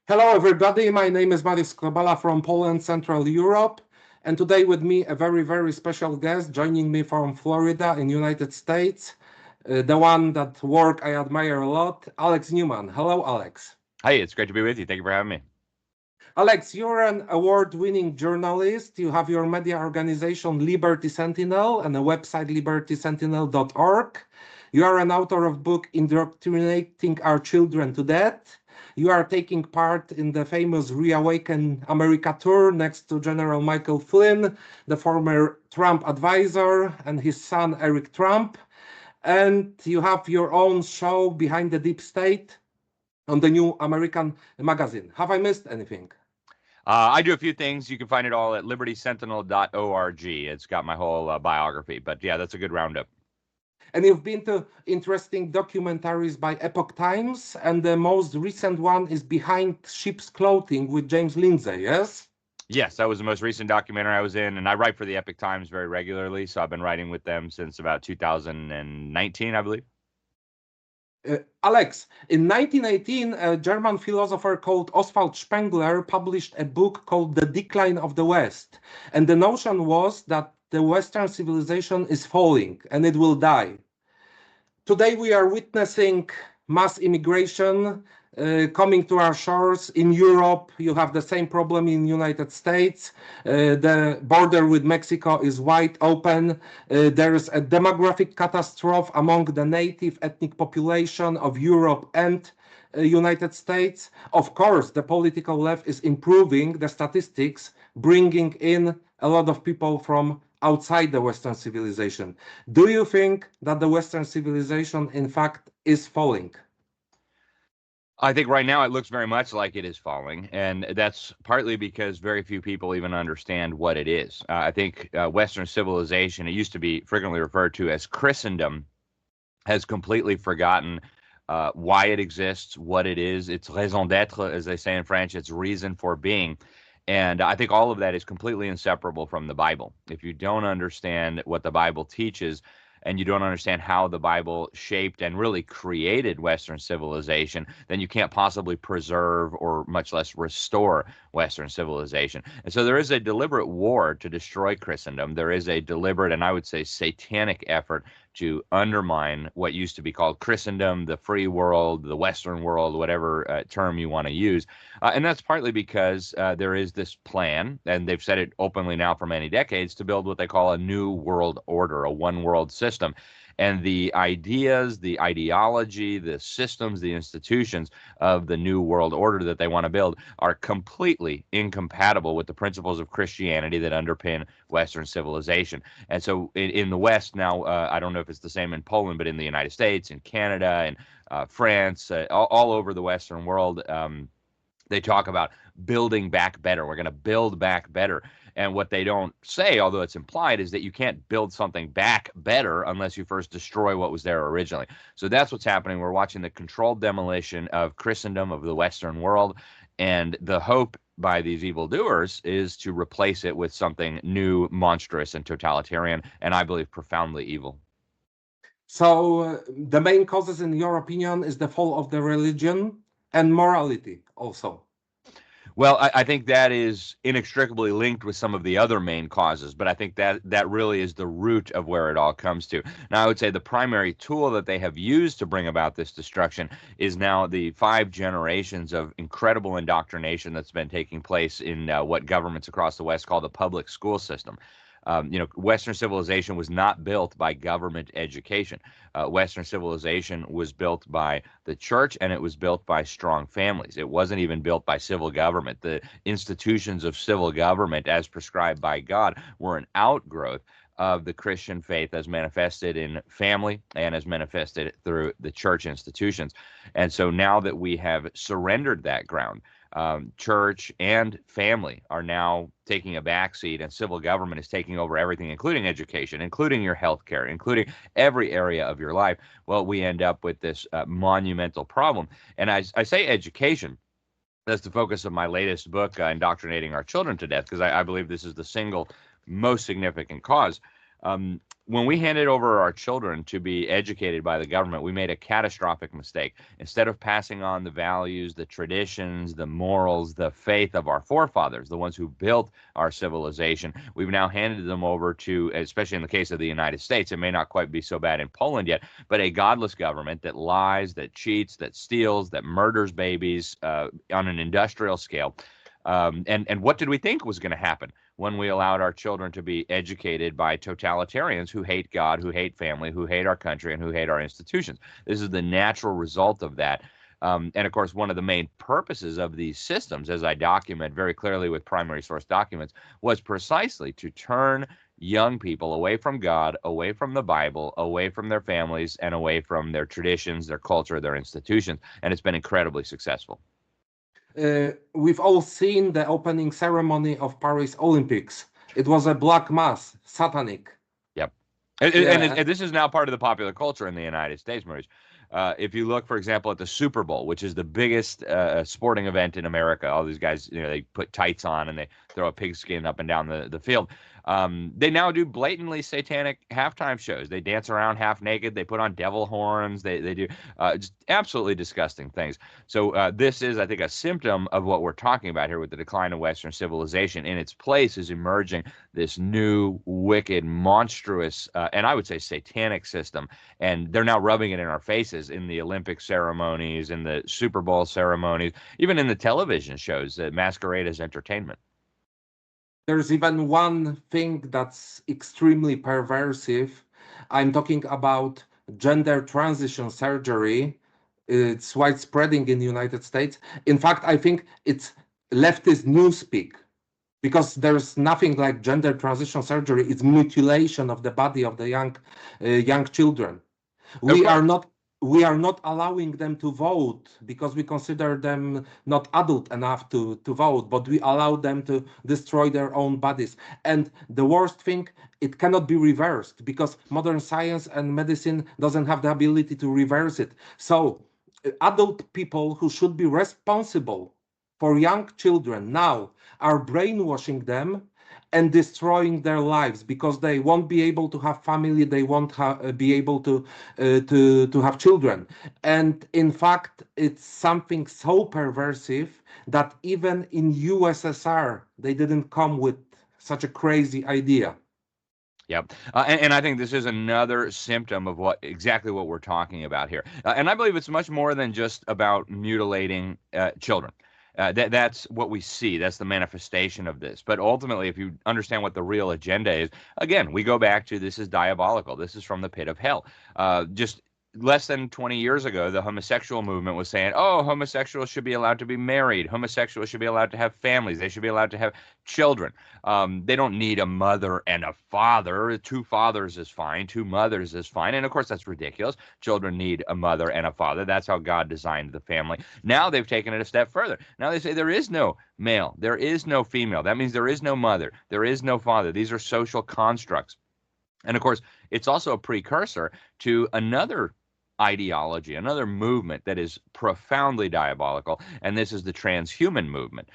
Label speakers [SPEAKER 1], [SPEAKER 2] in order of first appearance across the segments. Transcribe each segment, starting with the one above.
[SPEAKER 1] Hello, everybody. My name is Mariusz Skrobała from Poland, Central Europe. And today with me, a very, very special guest joining me from Florida in United States. The one that work I admire a lot, Alex Newman. Hello, Alex.
[SPEAKER 2] Hey, it's great to be with you. Thank you for having me.
[SPEAKER 1] Alex, you're an award-winning journalist. You have your media organization, Liberty Sentinel, and a website, libertysentinel.org. You are an author of book, Indoctrinating Our Children to Death. You are taking part in the famous ReAwaken America Tour next to General Michaela Flynna, the former Trump advisor, and his son, Eric Trump. And you have your own show, Behind the Deep State, on the New American magazine. Have I missed anything?
[SPEAKER 2] I do a few things. You can find it all at libertysentinel.org. It's got my whole biography. But yeah, that's a good roundup.
[SPEAKER 1] And you've been to interesting documentaries by Epoch Times, and the most recent one is Behind Sheep's Clothing with James Lindsay, yes?
[SPEAKER 2] Yes, that was the most recent documentary I was in, and I write for the Epoch Times very regularly, so I've been writing with them since about 2019, I believe.
[SPEAKER 1] Alex, in 1918, a German philosopher called Oswald Spengler published a book called The Decline of the West. And the notion was that the Western civilization is falling and it will die. Today we are witnessing mass immigration coming to our shores. In Europe, you have the same problem in the United States. The border with Mexico is wide open. There is a demographic catastrophe among the native ethnic population of Europe and United States. Of course, the political left is improving the statistics, bringing in a lot of people from outside the Western civilization. Do you think that the Western civilization, in fact, is falling?
[SPEAKER 2] I think right now it looks very much like it is falling, and that's partly because very few people even understand what it is. I think Western civilization, it used to be frequently referred to as Christendom, has completely forgotten why it exists, what it is. It's raison d'être, as they say in French. It's reason for being. And I think all of that is completely inseparable from the Bible. If you don't understand what the Bible teaches, and you don't understand how the Bible shaped and really created Western civilization, then you can't possibly preserve or much less restore Western civilization. And so there is a deliberate war to destroy Christendom. There is a deliberate, and I would say satanic effort to undermine what used to be called Christendom, the free world, the Western world, whatever term you want to use. And that's partly because there is this plan, and they've said it openly now for many decades, to build what they call a new world order, a one world system. And the ideas, the ideology, the systems, the institutions of the new world order that they want to build are completely incompatible with the principles of Christianity that underpin Western civilization. And so in the West now, I don't know if it's the same in Poland, but in the United States, in Canada, and France, all over the Western world, they talk about building back better. We're going to build back better. And what they don't say, although it's implied, is that you can't build something back better unless you first destroy what was there originally. So that's what's happening. We're watching the controlled demolition of Christendom, of the Western world. And the hope by these evildoers is to replace it with something new, monstrous, and totalitarian, and I believe profoundly evil.
[SPEAKER 1] So the main causes, in your opinion, is the fall of the religion and morality also.
[SPEAKER 2] Well, I think that is inextricably linked with some of the other main causes, but I think that really is the root of where it all comes to. Now, I would say the primary tool that they have used to bring about this destruction is now the 5 generations of incredible indoctrination that's been taking place in what governments across the West call the public school system. Western civilization was not built by government education. Western civilization was built by the church, and it was built by strong families. It wasn't even built by civil government. The institutions of civil government, as prescribed by God, were an outgrowth of the Christian faith as manifested in family and as manifested through the church institutions. And so now that we have surrendered that ground, church and family are now taking a backseat, and civil government is taking over everything, including education, including your healthcare, including every area of your life. Well, we end up with this monumental problem. And I say education. That's the focus of my latest book, Indoctrinating Our Children to Death, because I believe this is the single most significant cause. When we handed over our children to be educated by the government, we made a catastrophic mistake. Instead of passing on the values, the traditions, the morals, the faith of our forefathers, the ones who built our civilization, we've now handed them over to, especially in the case of the United States, it may not quite be so bad in Poland yet, but a godless government that lies, that cheats, that steals, that murders babies on an industrial scale. And what did we think was going to happen when we allowed our children to be educated by totalitarians who hate God, who hate family, who hate our country, and who hate our institutions? This is the natural result of that. And of course, one of the main purposes of these systems, as I document very clearly with primary source documents, was precisely to turn young people away from God, away from the Bible, away from their families, and away from their traditions, their culture, their institutions. And it's been incredibly successful.
[SPEAKER 1] We've all seen the opening ceremony of Paris Olympics. It was a black mass, satanic.
[SPEAKER 2] Yep. And this is now part of the popular culture in the United States, Mariusz. If you look, for example, at the Super Bowl, which is the biggest sporting event in America, all these guys, they put tights on and they throw a pigskin up and down the field. They now do blatantly satanic halftime shows. They dance around half naked. They put on devil horns. They do just absolutely disgusting things. So this is, I think, a symptom of what we're talking about here with the decline of Western civilization. In its place is emerging this new, wicked, monstrous, and I would say satanic system. And they're now rubbing it in our faces in the Olympic ceremonies, in the Super Bowl ceremonies, even in the television shows that masquerade as entertainment.
[SPEAKER 1] There's even one thing that's extremely perversive. I'm talking about gender transition surgery. It's widespreading in the United States. In fact, I think it's leftist newspeak, because there's nothing like gender transition surgery. It's mutilation of the body of the young children. We are not allowing them to vote because we consider them not adult enough to vote, but we allow them to destroy their own bodies. And the worst thing, it cannot be reversed because modern science and medicine doesn't have the ability to reverse it. So adult people who should be responsible for young children now are brainwashing them and destroying their lives because they won't be able to have family, they won't be able to have children. And in fact, it's something so perversive that even in USSR, they didn't come with such a crazy idea.
[SPEAKER 2] Yep. And I think this is another symptom of exactly what we're talking about here. And I believe it's much more than just about mutilating children. That's what we see. That's the manifestation of this. But ultimately, if you understand what the real agenda is, again, we go back to this is diabolical. This is from the pit of hell. Just less than 20 years ago, the homosexual movement was saying, oh, homosexuals should be allowed to be married. Homosexuals should be allowed to have families. They should be allowed to have children. They don't need a mother and a father. 2 fathers is fine. 2 mothers is fine. And of course, that's ridiculous. Children need a mother and a father. That's how God designed the family. Now they've taken it a step further. Now they say there is no male. There is no female. That means there is no mother. There is no father. These are social constructs. And of course, it's also a precursor to another ideology, another movement that is profoundly diabolical, and this is the transhuman movement.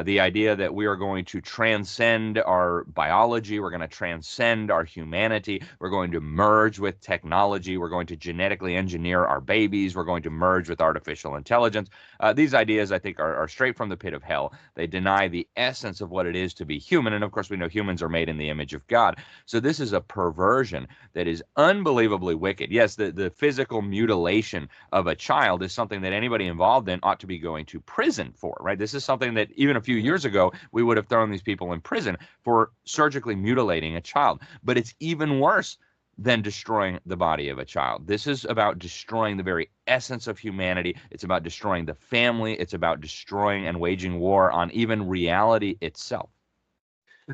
[SPEAKER 2] The idea that we are going to transcend our biology, we're going to transcend our humanity, we're going to merge with technology, we're going to genetically engineer our babies, we're going to merge with artificial intelligence. These ideas, I think, are straight from the pit of hell. They deny the essence of what it is to be human, and of course we know humans are made in the image of God. So this is a perversion that is unbelievably wicked. Yes, the physical mutilation of a child is something that anybody involved in ought to be going to prison for, right? This is something that even a few years ago, we would have thrown these people in prison for surgically mutilating a child. But it's even worse than destroying the body of a child. This is about destroying the very essence of humanity. It's about destroying the family. It's about destroying and waging war on even reality itself.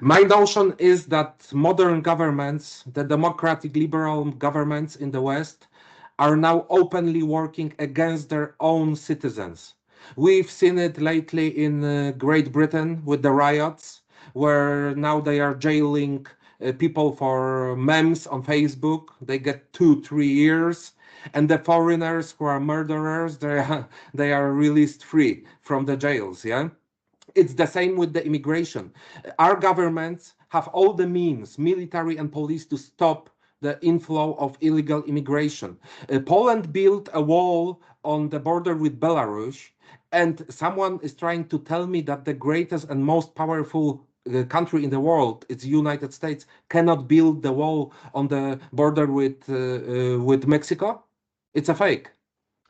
[SPEAKER 1] My notion is that modern governments, the democratic liberal governments in the West, are now openly working against their own citizens. We've seen it lately in Great Britain with the riots, where now they are jailing people for memes on Facebook. They get 2-3 years, and the foreigners who are murderers, they are released free from the jails. Yeah, it's the same with the immigration. Our governments have all the means, military and police, to stop the inflow of illegal immigration. Poland built a wall on the border with Belarus, and someone is trying to tell me that the greatest and most powerful country in the world, it's United States, cannot build the wall on the border with Mexico. It's a fake.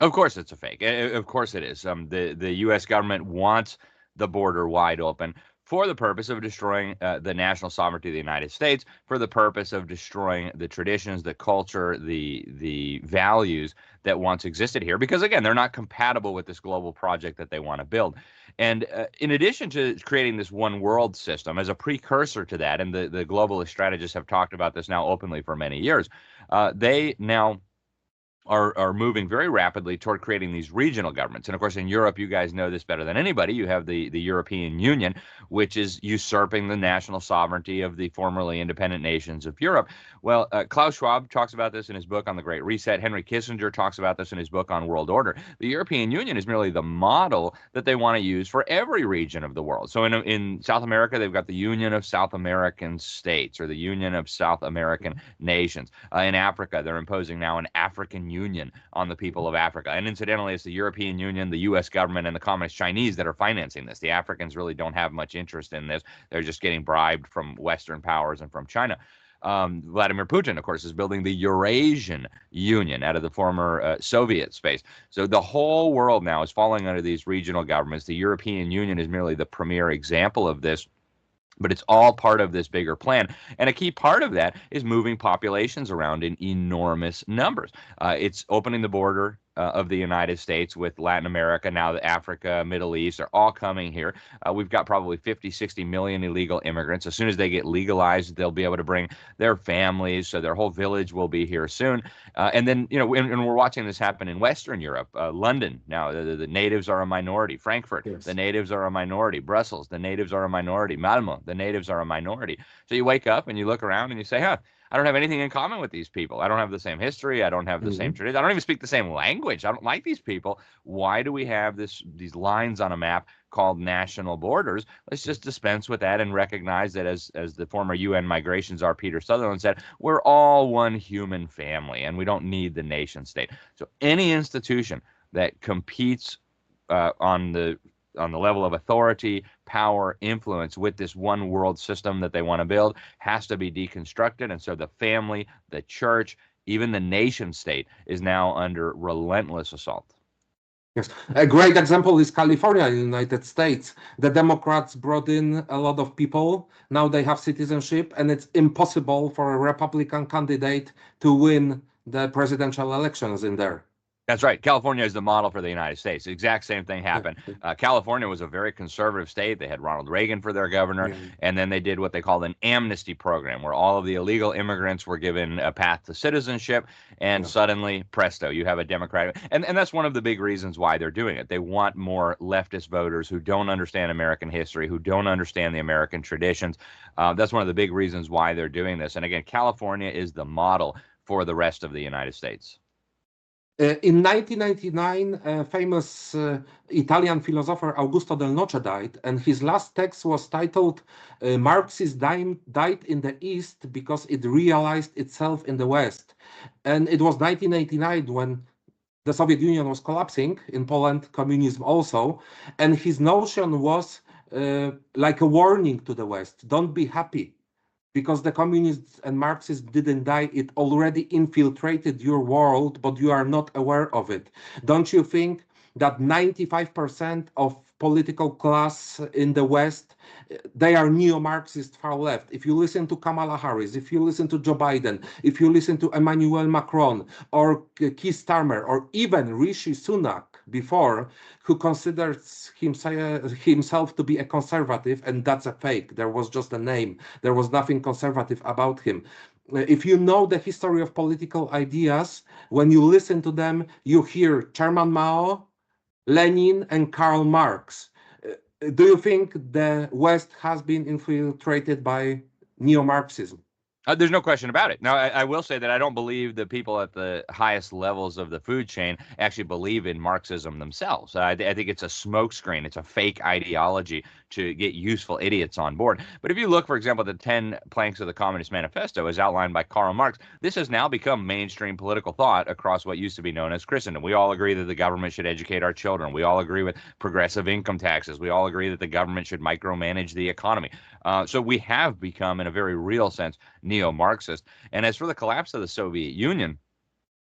[SPEAKER 2] Of course, it's a fake. Of course, it is. The U.S. government wants the border wide open for the purpose of destroying the national sovereignty of the United States, for the purpose of destroying the traditions, the culture, the values that once existed here, because again, they're not compatible with this global project that they want to build. And in addition to creating this one world system as a precursor to that, and the globalist strategists have talked about this now openly for many years, they now are moving very rapidly toward creating these regional governments. And of course, in Europe, you guys know this better than anybody. You have the European Union, which is usurping the national sovereignty of the formerly independent nations of Europe. Well, Klaus Schwab talks about this in his book on the Great Reset. Henry Kissinger talks about this in his book on World Order. The European Union is merely the model that they want to use for every region of the world. So in South America, they've got the Union of South American States, or the Union of South American Nations. In Africa, they're imposing now an African Union on the people of Africa. And incidentally, it's the European Union, the U.S. government, and the Communist Chinese that are financing this. The Africans really don't have much interest in this. They're just getting bribed from Western powers and from China. Vladimir Putin, of course, is building the Eurasian Union out of the former Soviet space. So the whole world now is falling under these regional governments. The European Union is merely the premier example of this, but it's all part of this bigger plan. And a key part of that is moving populations around in enormous numbers. It's opening the border of the United States with Latin America, now Africa, Middle East, are all coming here. We've got probably 50, 60 million illegal immigrants. As soon as they get legalized, they'll be able to bring their families, so their whole village will be here soon. And then, and we're watching this happen in Western Europe. London, now the natives are a minority. Frankfurt, yes. The natives are a minority. Brussels, the natives are a minority. Malmö, the natives are a minority. So you wake up and you look around and you say, I don't have anything in common with these people. I don't have the same history. I don't have the same tradition. I don't even speak the same language. I don't like these people. Why do we have these lines on a map called national borders? Let's just dispense with that and recognize that, as the former UN migration czar Peter Sutherland said, we're all one human family and we don't need the nation state. So any institution that competes on the level of authority, power, influence with this one world system that they want to build has to be deconstructed. And so the family, the church, even the nation state is now under relentless assault.
[SPEAKER 1] Yes, a great example is California in the United States. The Democrats brought in a lot of people. Now they have citizenship, and it's impossible for a Republican candidate to win the presidential elections in there.
[SPEAKER 2] That's right. California is the model for the United States. The exact same thing happened. California was a very conservative state. They had Ronald Reagan for their governor, and then they did what they called an amnesty program, where all of the illegal immigrants were given a path to citizenship, and suddenly, presto, you have a Democratic. And that's one of the big reasons why they're doing it. They want more leftist voters who don't understand American history, who don't understand the American traditions. That's one of the big reasons why they're doing this. And again, California is the model for the rest of the United States.
[SPEAKER 1] In 1999, a famous Italian philosopher Augusto Del Noce died, and his last text was titled Marxism died in the East because it realized itself in the West. And it was 1989 when the Soviet Union was collapsing, in Poland, communism also, and his notion was like a warning to the West: don't be happy, because the communists and Marxists didn't die. It already infiltrated your world, but you are not aware of it. Don't you think that 95% of political class in the West, they are neo-Marxist far left? If you listen to Kamala Harris, if you listen to Joe Biden, if you listen to Emmanuel Macron or Keir Starmer, or even Rishi Sunak before, who considers himself to be a conservative, and that's a fake. There was just a name. There was nothing conservative about him. If you know the history of political ideas, when you listen to them, you hear Chairman Mao, Lenin, and Karl Marx. Do you think the West has been infiltrated by neo-Marxism?
[SPEAKER 2] There's no question about it. Now, I will say that I don't believe the people at the highest levels of the food chain actually believe in Marxism themselves. I think it's a smokescreen. It's a fake ideology to get useful idiots on board. But if you look, for example, at the 10 planks of the Communist Manifesto as outlined by Karl Marx, this has now become mainstream political thought across what used to be known as Christendom. We all agree that the government should educate our children. We all agree with progressive income taxes. We all agree that the government should micromanage the economy. So we have become, in a very real sense, neo-Marxist. And as for the collapse of the Soviet Union,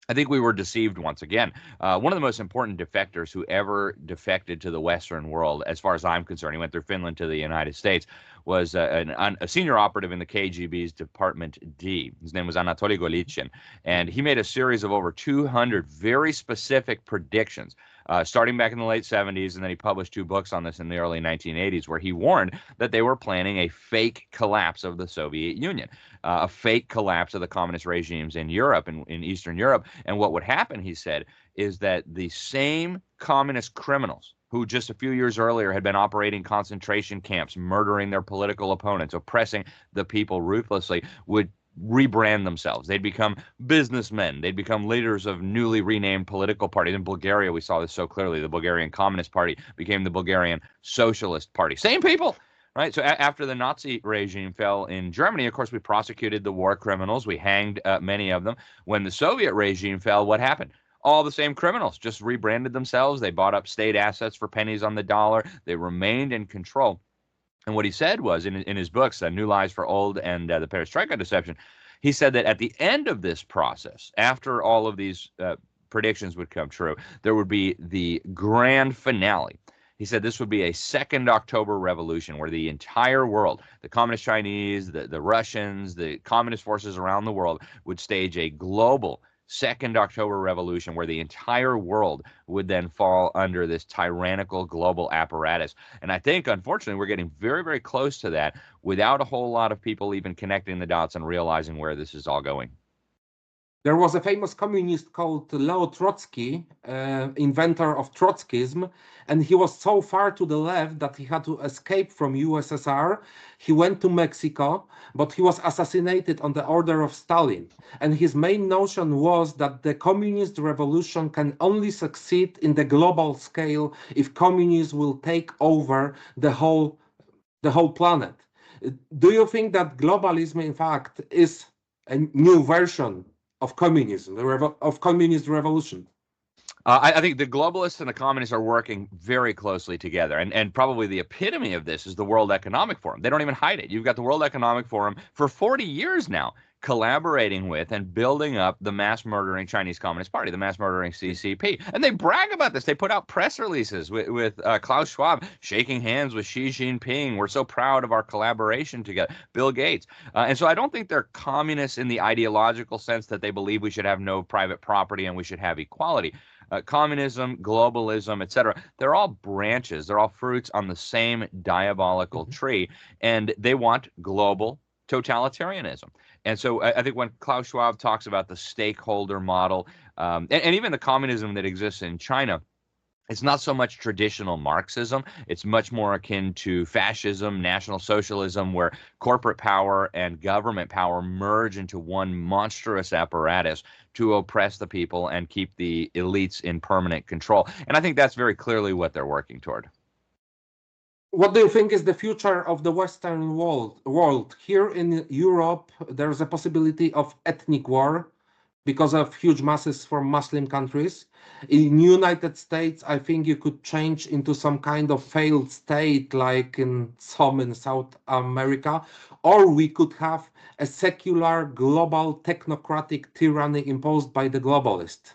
[SPEAKER 2] I think we were deceived once again. One of the most important defectors who ever defected to the Western world, as far as I'm concerned, he went through Finland to the United States, was a senior operative in the KGB's Department D. His name was Anatoly Golitsyn, and he made a series of over 200 very specific predictions, starting back in the late 70s, and then he published 2 books on this in the early 1980s, where he warned that they were planning a fake collapse of the Soviet Union, a fake collapse of the communist regimes in Europe, in Eastern Europe. And what would happen, he said, is that the same communist criminals who just a few years earlier had been operating concentration camps, murdering their political opponents, oppressing the people ruthlessly, would rebrand themselves. They'd become businessmen. They'd become leaders of newly renamed political parties. In Bulgaria, we saw this so clearly. The Bulgarian Communist Party became the Bulgarian Socialist Party. Same people, right? So after the Nazi regime fell in Germany, of course, we prosecuted the war criminals. We hanged many of them. When the Soviet regime fell, what happened? All the same criminals just rebranded themselves. They bought up state assets for pennies on the dollar. They remained in control. And what he said was, in his books, New Lies for Old and The Perestroika Deception, he said that at the end of this process, after all of these predictions would come true, there would be the grand finale. He said this would be a second October revolution where the entire world, the communist Chinese, the Russians, the communist forces around the world would stage a global second October revolution where the entire world would then fall under this tyrannical global apparatus. And I think, unfortunately, we're getting very, very close to that without a whole lot of people even connecting the dots and realizing where this is all going.
[SPEAKER 1] There was a famous communist called Leo Trotsky, inventor of Trotskyism, and he was so far to the left that he had to escape from USSR. He went to Mexico, but he was assassinated on the order of Stalin. And his main notion was that the communist revolution can only succeed in the global scale if communism will take over the whole planet. Do you think that globalism, in fact, is a new version of communism, of communist revolution?
[SPEAKER 2] I think the globalists and the communists are working very closely together. And probably the epitome of this is the World Economic Forum. They don't even hide it. You've got the World Economic Forum for 40 years now, collaborating with and building up the mass murdering Chinese Communist Party, the mass murdering CCP. And they brag about this. They put out press releases with Klaus Schwab shaking hands with Xi Jinping. We're so proud of our collaboration together. Bill Gates. And so I don't think they're communists in the ideological sense that they believe we should have no private property and we should have equality. Communism, globalism, etc. They're all branches. They're all fruits on the same diabolical tree. And they want global totalitarianism. And so I think when Klaus Schwab talks about the stakeholder model, and even the communism that exists in China, it's not so much traditional Marxism. It's much more akin to fascism, National Socialism, where corporate power and government power merge into one monstrous apparatus to oppress the people and keep the elites in permanent control. And I think that's very clearly what they're working toward.
[SPEAKER 1] What do you think is the future of the Western world? Here in Europe, there's a possibility of ethnic war because of huge masses from Muslim countries. In United States, I think you could change into some kind of failed state like in South America, or we could have a secular global technocratic tyranny imposed by the globalist.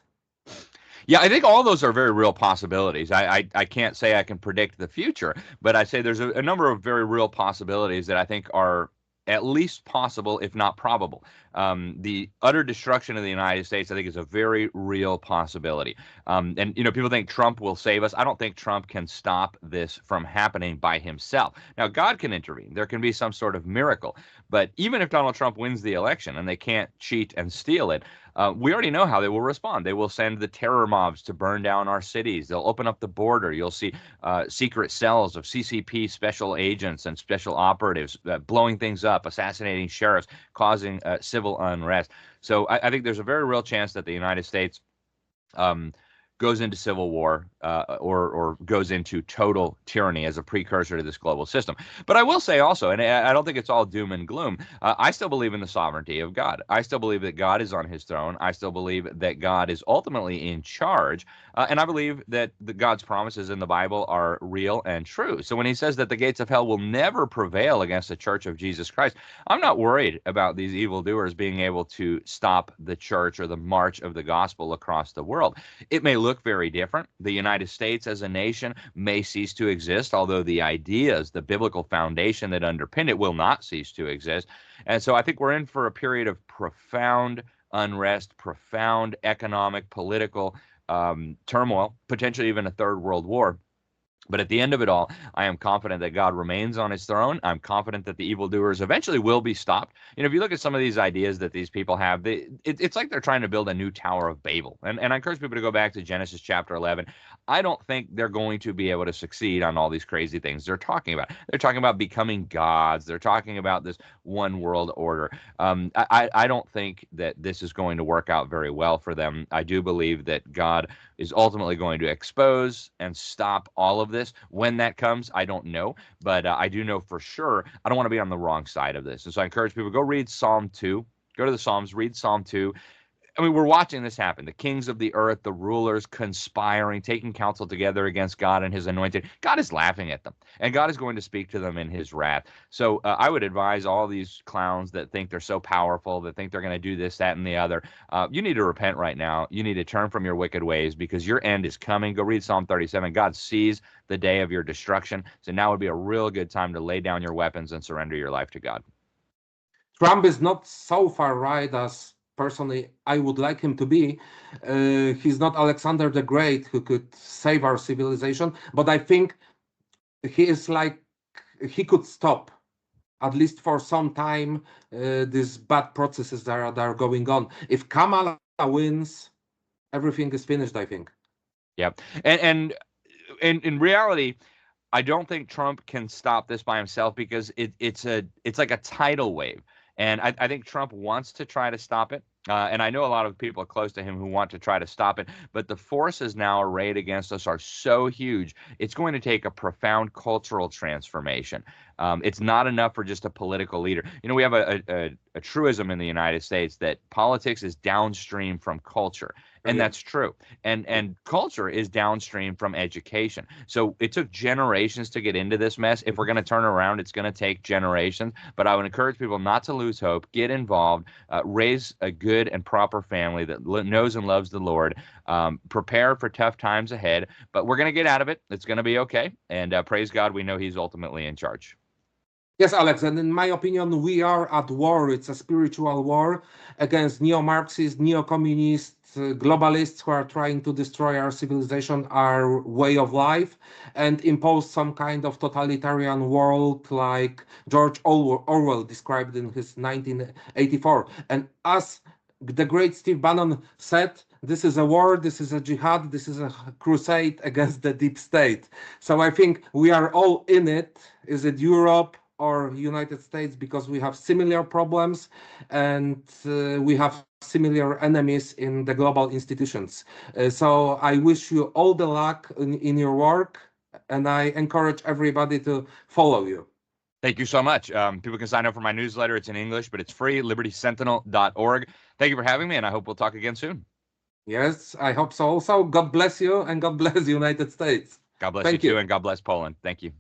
[SPEAKER 2] Yeah, I think all those are very real possibilities. I can't say I can predict the future, but I say there's a number of very real possibilities that I think are at least possible, if not probable. The utter destruction of the United States, I think, is a very real possibility. And, you know, people think Trump will save us. I don't think Trump can stop this from happening by himself. Now, God can intervene. There can be some sort of miracle. But even if Donald Trump wins the election and they can't cheat and steal it, we already know how they will respond. They will send the terror mobs to burn down our cities. They'll open up the border. You'll see secret cells of CCP special agents and special operatives blowing things up, assassinating sheriffs, causing civil unrest. So I think there's a very real chance that the United States goes into civil war or goes into total tyranny as a precursor to this global system. But I will say also, and I don't think it's all doom and gloom, I still believe in the sovereignty of God. I still believe that God is on his throne. I still believe that God is ultimately in charge. And I believe that God's promises in the Bible are real and true. So when he says that the gates of hell will never prevail against the church of Jesus Christ, I'm not worried about these evildoers being able to stop the church or the march of the gospel across the world. It may look very different. The United States as a nation may cease to exist, although the ideas, the biblical foundation that underpin it will not cease to exist. And so I think we're in for a period of profound unrest, profound economic, political turmoil, potentially even a third world war. But at the end of it all, I am confident that God remains on his throne. I'm confident that the evildoers eventually will be stopped. You know, if you look at some of these ideas that these people have, it's like they're trying to build a new Tower of Babel. And I encourage people to go back to Genesis chapter 11. I don't think they're going to be able to succeed on all these crazy things they're talking about. They're talking about becoming gods. They're talking about this one world order. I don't think that this is going to work out very well for them. I do believe that God is ultimately going to expose and stop all of this. When that comes, I don't know, but I do know for sure I don't want to be on the wrong side of this. And so I encourage people, go read Psalm 2, go to the Psalms, read Psalm 2. I mean, we're watching this happen. The kings of the earth, the rulers conspiring, taking counsel together against God and his anointed. God is laughing at them, and God is going to speak to them in his wrath. So I would advise all these clowns that think they're so powerful, that think they're going to do this, that, and the other. You need to repent right now. You need to turn from your wicked ways because your end is coming. Go read Psalm 37. God sees the day of your destruction. So now would be a real good time to lay down your weapons and surrender your life to God.
[SPEAKER 1] Trump is not so far right as personally I would like him to be. He's not Alexander the Great who could save our civilization, but I think he is like, he could stop, at least for some time, these bad processes that are going on. If Kamala wins, everything is finished, I think.
[SPEAKER 2] Yeah. And in reality, I don't think Trump can stop this by himself because it's like a tidal wave. And I think Trump wants to try to stop it. And I know a lot of people close to him who want to try to stop it. But the forces now arrayed against us are so huge. It's going to take a profound cultural transformation. It's not enough for just a political leader. You know, we have a truism in the United States that politics is downstream from culture. And that's true. And culture is downstream from education. So it took generations to get into this mess. If we're going to turn around, it's going to take generations. But I would encourage people not to lose hope, get involved, raise a good and proper family that knows and loves the Lord, prepare for tough times ahead. But we're going to get out of it. It's going to be okay. And praise God, we know he's ultimately in charge.
[SPEAKER 1] Yes, Alex, and in my opinion, we are at war. It's a spiritual war against neo-Marxists, neo-communists, globalists who are trying to destroy our civilization, our way of life, and impose some kind of totalitarian world like George Orwell described in his 1984. And as the great Steve Bannon said, this is a war, this is a jihad, this is a crusade against the deep state. So I think we are all in it. Is it Europe or United States? Because we have similar problems and we have similar enemies in the global institutions. So I wish you all the luck in your work, and I encourage everybody to follow you.
[SPEAKER 2] Thank you so much. People can sign up for my newsletter. It's in English, but it's free, libertysentinel.org. Thank you for having me, and I hope we'll talk again soon.
[SPEAKER 1] Yes, I hope so also. God bless you, and God bless the United States.
[SPEAKER 2] God bless you too, and God bless Poland. Thank you.